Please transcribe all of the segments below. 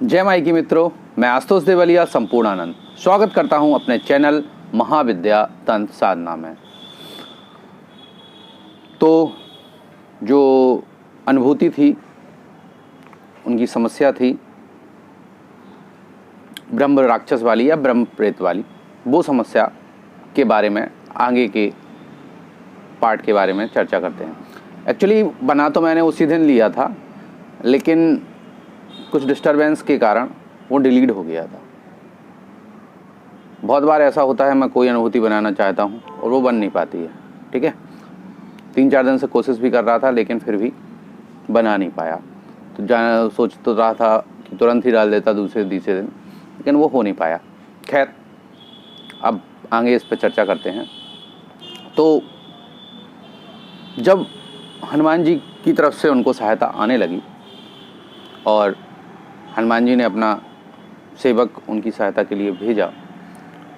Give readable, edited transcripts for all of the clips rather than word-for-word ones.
जय माई की मित्रों, मैं आशुतोष देवलिया संपूर्ण आनंद स्वागत करता हूं अपने चैनल महाविद्या तंत्र साधना में। तो जो अनुभूति थी, उनकी समस्या थी ब्रह्म राक्षस वाली या ब्रह्म प्रेत वाली, वो समस्या के बारे में आगे के पार्ट के बारे में चर्चा करते हैं। एक्चुअली बना तो मैंने उसी दिन लिया था, लेकिन कुछ डिस्टरबेंस के कारण वो डिलीट हो गया था। बहुत बार ऐसा होता है, मैं कोई अनुभूति बनाना चाहता हूँ और वो बन नहीं पाती है। ठीक है, 3-4 दिन से कोशिश भी कर रहा था, लेकिन फिर भी बना नहीं पाया। तो सोच तो रहा था कि तुरंत ही डाल देता दूसरे तीसरे दिन, लेकिन वो हो नहीं पाया। खैर, अब आगे इस पर चर्चा करते हैं। तो जब हनुमान जी की तरफ से उनको सहायता आने लगी और हनुमान जी ने अपना सेवक उनकी सहायता के लिए भेजा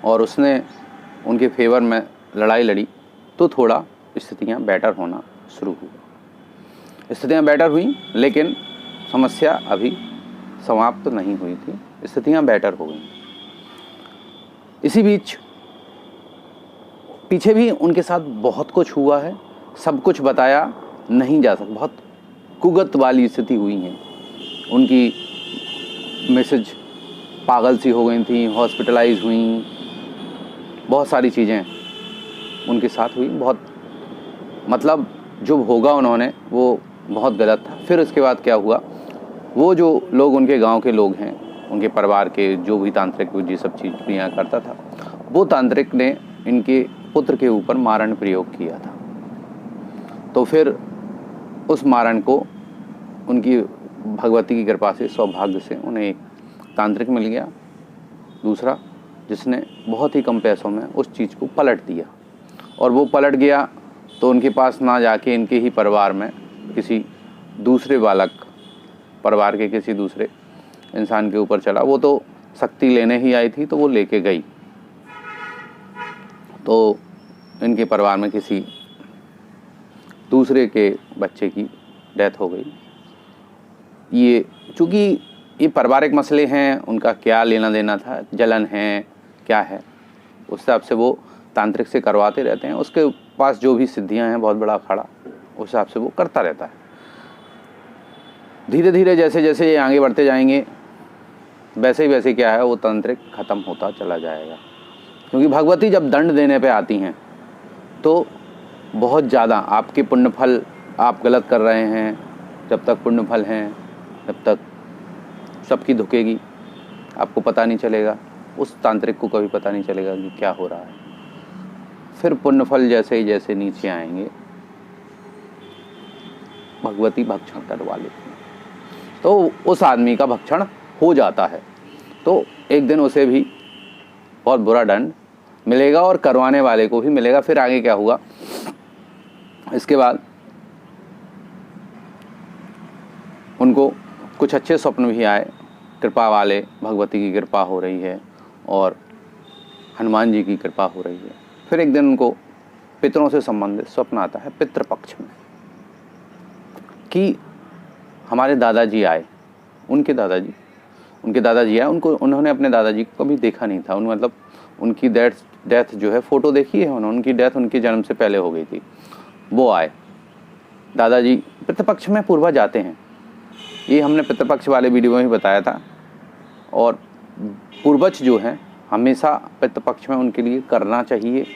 और उसने उनके फेवर में लड़ाई लड़ी, तो थोड़ा स्थितियां बेटर होना शुरू हुई। स्थितियां बेटर हुई, लेकिन समस्या अभी समाप्त नहीं हुई थी। स्थितियां बेटर हो गई। इसी बीच पीछे भी उनके साथ बहुत कुछ हुआ है, सब कुछ बताया नहीं जा सकता। बहुत कुगत वाली स्थिति हुई है। उनकी मैसेज पागल सी हो गई थी, हॉस्पिटलाइज हुई, बहुत सारी चीज़ें उनके साथ हुई। बहुत मतलब जो भोगा उन्होंने वो बहुत गलत था। फिर उसके बाद क्या हुआ, वो जो लोग उनके गांव के लोग हैं, उनके परिवार के जो भी तांत्रिक जी सब चीज़ क्रिया करता था, वो तांत्रिक ने इनके पुत्र के ऊपर मारण प्रयोग किया था। तो फिर उस मारण को उनकी भगवती की कृपा से, सौभाग्य से उन्हें एक तांत्रिक मिल गया, दूसरा, जिसने बहुत ही कम पैसों में उस चीज़ को पलट दिया। और वो पलट गया तो उनके पास ना जाके इनके ही परिवार में किसी दूसरे बालक, परिवार के किसी दूसरे इंसान के ऊपर चला। वो तो शक्ति लेने ही आई थी, तो वो लेके गई। तो इनके परिवार में किसी दूसरे के बच्चे की डेथ हो गई। ये चूँकि ये पारिवारिक मसले हैं, उनका क्या लेना देना था, जलन है क्या है, उस हिसाब से वो तांत्रिक से करवाते रहते हैं। उसके पास जो भी सिद्धियां हैं, बहुत बड़ा अखाड़ा, उस हिसाब से वो करता रहता है। धीरे धीरे जैसे जैसे ये आगे बढ़ते जाएंगे, वैसे ही वैसे क्या है, वो तांत्रिक ख़त्म होता चला जाएगा। क्योंकि भगवती जब दंड देने पे आती हैं तो बहुत ज़्यादा आपके पुण्य फल, आप गलत कर रहे हैं, जब तक पुण्य फल हैं तब तक सबकी धुकेगी, आपको पता नहीं चलेगा, उस तांत्रिक को कभी पता नहीं चलेगा कि क्या हो रहा है। फिर पुण्य फल जैसे ही जैसे नीचे आएंगे, भगवती भक्षण करवा लेती हैं, तो उस आदमी का भक्षण हो जाता है। तो एक दिन उसे भी बहुत बुरा दंड मिलेगा और करवाने वाले को भी मिलेगा। फिर आगे क्या हुआ, इसके बाद उनको कुछ अच्छे स्वप्न भी आए, कृपा वाले, भगवती की कृपा हो रही है और हनुमान जी की कृपा हो रही है। फिर एक दिन उनको पितरों से संबंधित स्वप्न आता है, पितृपक्ष में, कि हमारे दादाजी आए, उनके दादाजी आए। उन्होंने अपने दादाजी को कभी देखा नहीं था। मतलब उनकी डेथ जो है, फ़ोटो देखी है उन्होंने, उनकी डेथ उनके जन्म से पहले हो गई थी। वो आए, दादाजी पितृपक्ष में पूर्वज आते हैं, ये हमने पितृपक्ष वाले वीडियो में भी बताया था। और पूर्वज जो हैं, हमेशा पितृपक्ष में उनके लिए करना चाहिए,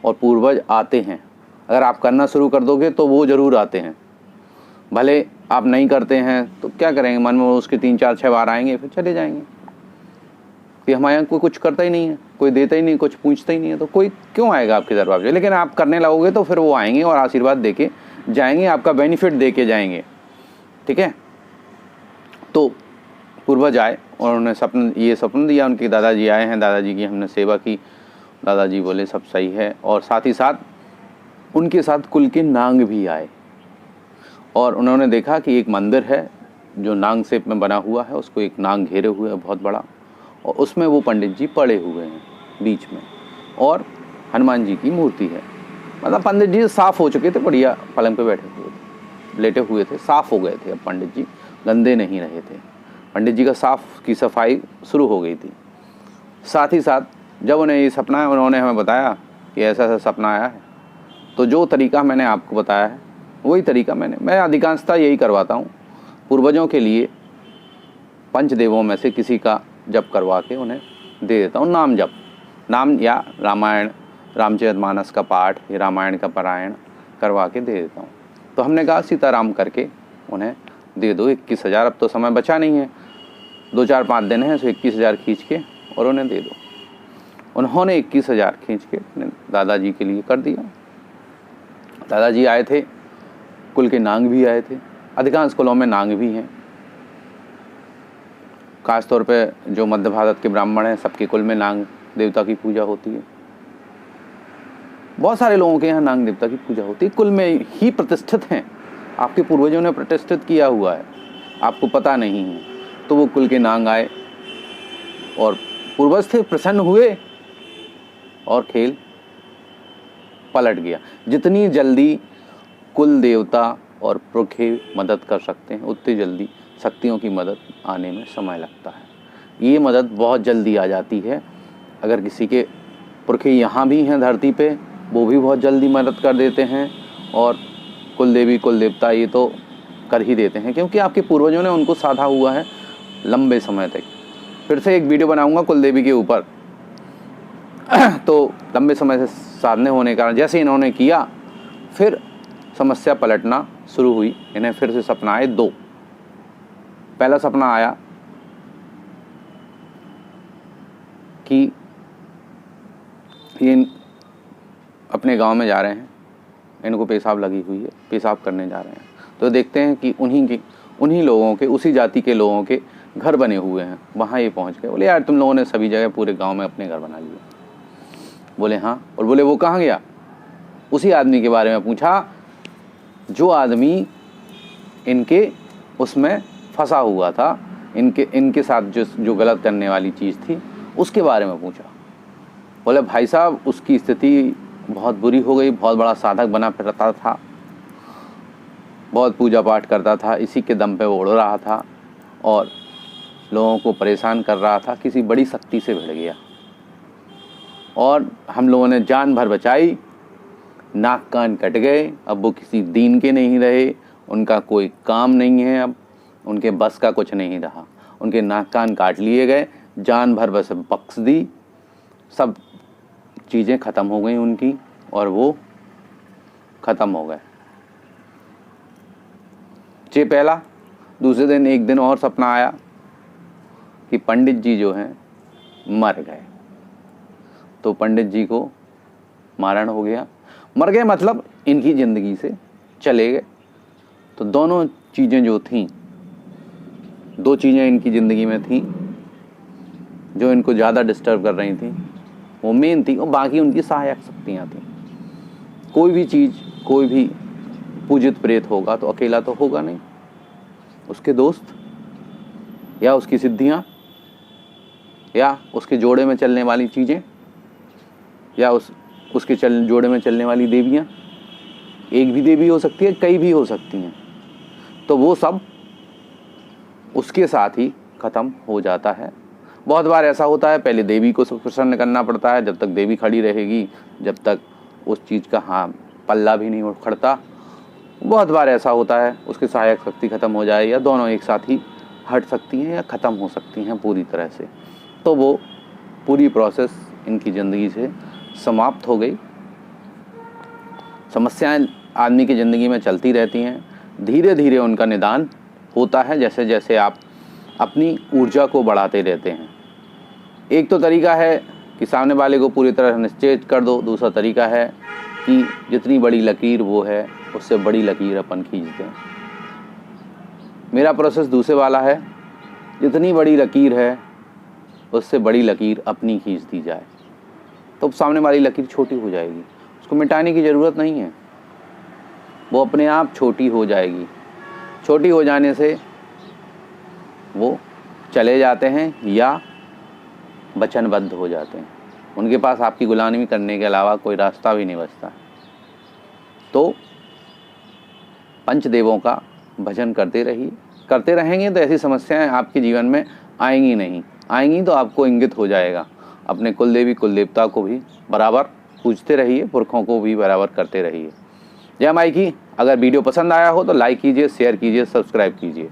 और पूर्वज आते हैं। अगर आप करना शुरू कर दोगे तो वो ज़रूर आते हैं। भले आप नहीं करते हैं तो क्या करेंगे, मन में उसके 3-4-6 बार आएंगे, फिर चले जाएंगे। कि हमारे यहाँ कोई कुछ करता ही नहीं है, कोई देता ही नहीं, कुछ पूछता ही नहीं है, तो कोई क्यों आएगा आपके दरबार पे। लेकिन आप करने लगोगे तो फिर वो आएंगे और आशीर्वाद दे के जाएंगे, आपका बेनिफिट दे के जाएंगे। ठीक है, तो पूर्वज आए और उन्होंने ये सपन दिया, उनके दादाजी आए हैं, दादाजी की हमने सेवा की, दादाजी बोले सब सही है। और साथ ही साथ उनके साथ कुल के नांग भी आए और उन्होंने देखा कि एक मंदिर है जो नांग शेप में बना हुआ है, उसको एक नांग घेरे हुए है बहुत बड़ा, और उसमें वो पंडित जी पड़े हुए हैं बीच में, और हनुमान जी की मूर्ति है। मतलब पंडित जी साफ़ हो चुके थे, बढ़िया पलंग पे बैठे हुए थे, लेटे हुए थे, साफ़ हो गए थे अब पंडित जी, गंदे नहीं रहे थे। पंडित जी का साफ की सफाई शुरू हो गई थी। साथ ही साथ जब उन्हें ये सपना है, उन्होंने हमें बताया कि ऐसा ऐसा सपना आया है, तो जो तरीका मैंने आपको बताया है वही तरीका मैं अधिकांशतः यही करवाता हूँ। पूर्वजों के लिए पंचदेवों में से किसी का जप करवा के उन्हें दे देता हूँ। नाम जप, नाम या रामायण, रामचरितमानस का पाठ या रामायण का पारायण करवा के दे देता हूँ। तो हमने कहा सीताराम करके उन्हें दे दो 21,000। अब तो समय बचा नहीं है, 2-4-5 दिन है, तो 21,000 खींच के और उन्हें दे दो। उन्होंने 21,000 खींच के अपने दादाजी के लिए कर दिया। दादाजी आए थे, कुल के नांग भी आए थे। अधिकांश कुलों में नांग भी हैं। खास तौर पे जो मध्य भारत के ब्राह्मण हैं, सबके कुल में नांग देवता की पूजा होती है। बहुत सारे लोगों के यहाँ नांग देवता की पूजा होती है, कुल में ही प्रतिष्ठित हैं। आपके पूर्वजों ने प्रतिष्ठित किया हुआ है, आपको पता नहीं है। तो वो कुल के नांग आए और पूर्वज थे, प्रसन्न हुए और खेल पलट गया। जितनी जल्दी कुल देवता और पुरखे मदद कर सकते हैं, उतनी जल्दी शक्तियों की मदद आने में समय लगता है। ये मदद बहुत जल्दी आ जाती है। अगर किसी के पुरखे यहाँ भी हैं धरती पे, वो भी बहुत जल्दी मदद कर देते हैं। और कुल देवी कुल देवता ये तो कर ही देते हैं, क्योंकि आपके पूर्वजों ने उनको साधा हुआ है लंबे समय तक। फिर से एक वीडियो बनाऊंगा कुल देवी के ऊपर। तो लंबे समय से साधने होने के कारण जैसे इन्होंने किया, फिर समस्या पलटना शुरू हुई। इन्हें फिर से सपना आए 2। पहला सपना आया कि ये अपने गांव में जा रहे हैं, इनको पेशाब लगी हुई है, पेशाब करने जा रहे हैं। तो देखते हैं कि उन्हीं लोगों के, उसी जाति के लोगों के घर बने हुए हैं। वहाँ ये पहुँच गए। बोले यार तुम लोगों ने सभी जगह पूरे गांव में अपने घर बना लिए। बोले हाँ। और बोले वो कहाँ गया? उसी आदमी के बारे में पूछा जो आदमी इनके उसमें फंसा हुआ था, इनके साथ जो गलत करने वाली चीज़ थी, उसके बारे में पूछा। बोले भाई साहब उसकी स्थिति बहुत बुरी हो गई, बहुत बड़ा साधक बना फिरता था, बहुत पूजा पाठ करता था, इसी के दम पे वो उड़ रहा था और लोगों को परेशान कर रहा था। किसी बड़ी शक्ति से भिड़ गया और हम लोगों ने जान भर बचाई, नाक कान कट गए। अब वो किसी दीन के नहीं रहे, उनका कोई काम नहीं है, अब उनके बस का कुछ नहीं रहा। उनके नाक कान काट लिए गए, जान भर बस बख्श दी, सब चीज़ें ख़त्म हो गई उनकी और वो ख़त्म हो गए। ये पहला। दूसरे दिन एक दिन और सपना आया कि पंडित जी जो हैं मर गए। तो पंडित जी को मारण हो गया। मर गए मतलब इनकी ज़िंदगी से चले गए। तो दोनों चीज़ें जो थीं, 2 चीज़ें इनकी ज़िंदगी में थीं जो इनको ज़्यादा डिस्टर्ब कर रही थी, वो मेन थी, और बाकी उनकी सहायक शक्तियाँ थीं। कोई भी चीज़, कोई भी पूजित प्रेत होगा तो अकेला तो होगा नहीं, उसके दोस्त या उसकी सिद्धियाँ या उसके जोड़े में चलने वाली चीज़ें या उसके जोड़े में चलने वाली देवियाँ। एक भी देवी हो सकती है, कई भी हो सकती हैं। तो वो सब उसके साथ ही ख़त्म हो जाता है। बहुत बार ऐसा होता है, पहले देवी को प्रसन्न करना पड़ता है। जब तक देवी खड़ी रहेगी, जब तक उस चीज़ का पल्ला भी नहीं उखड़ता। बहुत बार ऐसा होता है उसकी सहायक शक्ति ख़त्म हो जाए, या दोनों एक साथ ही हट सकती हैं या ख़त्म हो सकती हैं पूरी तरह से। तो वो पूरी प्रोसेस इनकी ज़िंदगी से समाप्त हो गई। समस्याएं आदमी की ज़िंदगी में चलती रहती हैं, धीरे धीरे उनका निदान होता है जैसे जैसे आप अपनी ऊर्जा को बढ़ाते रहते हैं। एक तो तरीका है कि सामने वाले को पूरी तरह निश्चेत कर दो। दूसरा तरीका है कि जितनी बड़ी लकीर वो है, उससे बड़ी लकीर अपन खींच दें। मेरा प्रोसेस दूसरे वाला है, जितनी बड़ी लकीर है उससे बड़ी लकीर अपनी खींच दी जाए, तो सामने वाली लकीर छोटी हो जाएगी। उसको मिटाने की ज़रूरत नहीं है, वो अपने आप छोटी हो जाएगी। छोटी हो जाने से वो चले जाते हैं या वचनबद्ध हो जाते हैं। उनके पास आपकी गुलामी करने के अलावा कोई रास्ता भी नहीं बचता। तो पंचदेवों का भजन करते रहिए, करते रहेंगे तो ऐसी समस्याएं आपके जीवन में आएंगी नहीं, आएंगी तो आपको इंगित हो जाएगा। अपने कुल देवी कुल देवता को भी बराबर पूजते रहिए, पुरखों को भी बराबर करते रहिए। जय माई की। अगर वीडियो पसंद आया हो तो लाइक कीजिए, शेयर कीजिए, सब्सक्राइब कीजिए।